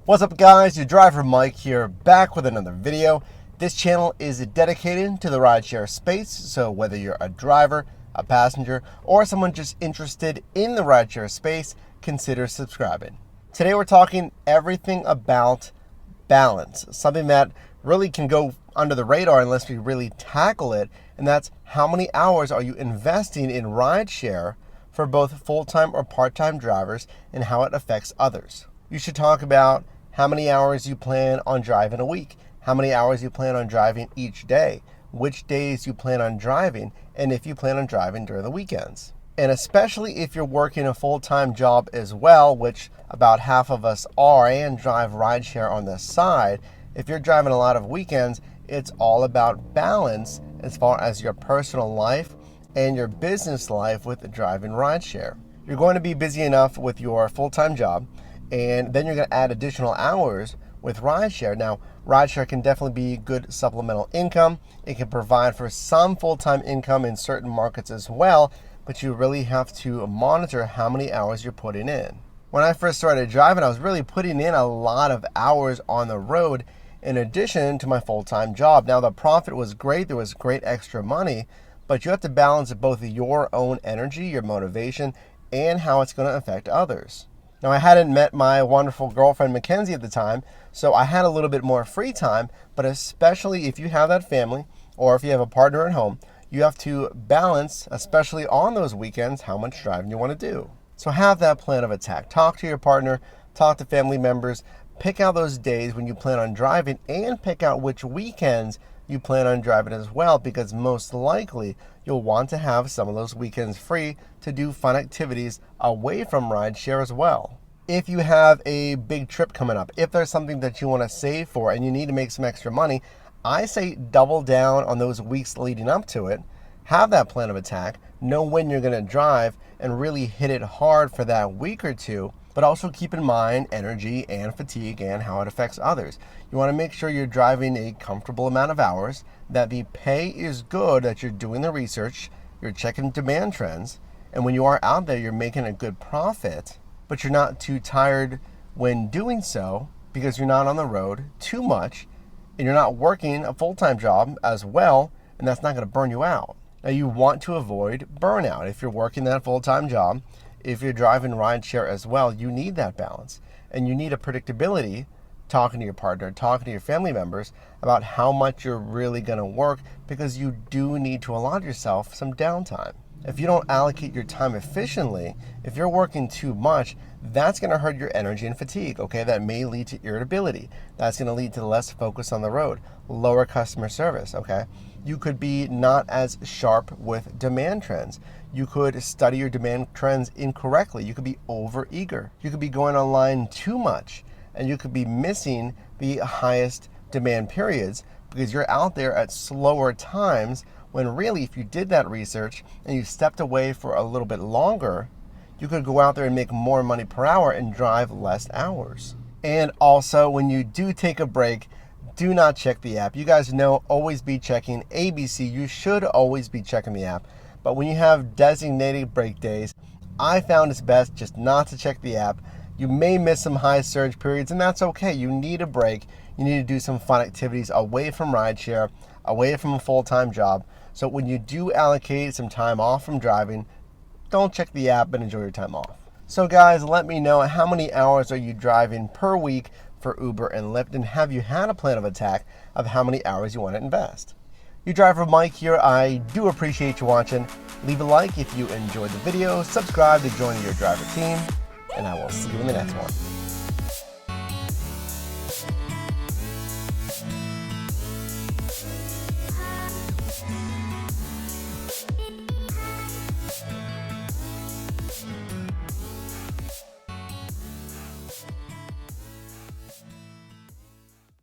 What's up guys, your driver Mike here, back with another video. This channel is dedicated to the rideshare space, so whether you're a driver, a passenger, or someone just interested in the rideshare space, consider subscribing. Today we're talking everything about balance, something that really can go under the radar unless we really tackle it, and that's how many hours are you investing in rideshare for both full-time or part-time drivers and how it affects others. You should talk about how many hours you plan on driving a week, how many hours you plan on driving each day, which days you plan on driving, and if you plan on driving during the weekends. And especially if you're working a full-time job as well, which about half of us are, and drive rideshare on the side, if you're driving a lot of weekends, it's all about balance as far as your personal life and your business life with driving rideshare. You're going to be busy enough with your full-time job, and then you're going to add additional hours with rideshare. Now, rideshare can definitely be good supplemental income. It can provide for some full-time income in certain markets as well, but you really have to monitor how many hours you're putting in. When I first started driving, I was really putting in a lot of hours on the road in addition to my full-time job. Now, the profit was great. There was great extra money, but you have to balance both your own energy, your motivation, and how it's going to affect others. Now, I hadn't met my wonderful girlfriend, Mackenzie, at the time, so I had a little bit more free time, but especially if you have that family or if you have a partner at home, you have to balance, especially on those weekends, how much driving you want to do. So have that plan of attack. Talk to your partner, talk to family members, pick out those days when you plan on driving, and pick out which weekends you plan on driving as well, because most likely you'll want to have some of those weekends free to do fun activities away from rideshare as well. If you have a big trip coming up, if there's something that you want to save for and you need to make some extra money, I say double down on those weeks leading up to it. Have that plan of attack, know when you're going to drive, and really hit it hard for that week or two. But also keep in mind energy and fatigue and how it affects others. You want to make sure you're driving a comfortable amount of hours, that the pay is good, that you're doing the research, you're checking demand trends, and when you are out there, you're making a good profit, but you're not too tired when doing so because you're not on the road too much and you're not working a full-time job as well, and that's not going to burn you out. Now, you want to avoid burnout. If you're working that full-time job, if you're driving rideshare as well, you need that balance. And you need a predictability, talking to your partner, talking to your family members about how much you're really going to work, because you do need to allow yourself some downtime. If you don't allocate your time efficiently, if you're working too much, that's going to hurt your energy and fatigue, okay? That may lead to irritability. That's going to lead to less focus on the road, lower customer service, okay? You could be not as sharp with demand trends. You could study your demand trends incorrectly. You could be over-eager. You could be going online too much, and you could be missing the highest demand periods because you're out there at slower times, when really, if you did that research and you stepped away for a little bit longer, you could go out there and make more money per hour and drive less hours. And also, when you do take a break, do not check the app. You guys know, always be checking ABC. You should always be checking the app. But when you have designated break days, I found it's best just not to check the app. You may miss some high surge periods, and that's okay. You need a break. You need to do some fun activities away from rideshare, away from a full-time job. So when you do allocate some time off from driving, don't check the app and enjoy your time off. So guys, let me know, how many hours are you driving per week for Uber and Lyft, and have you had a plan of attack of how many hours you want to invest? Your driver Mike here. I do appreciate you watching. Leave a like if you enjoyed the video, subscribe to join your driver team, and I will see you in the next one.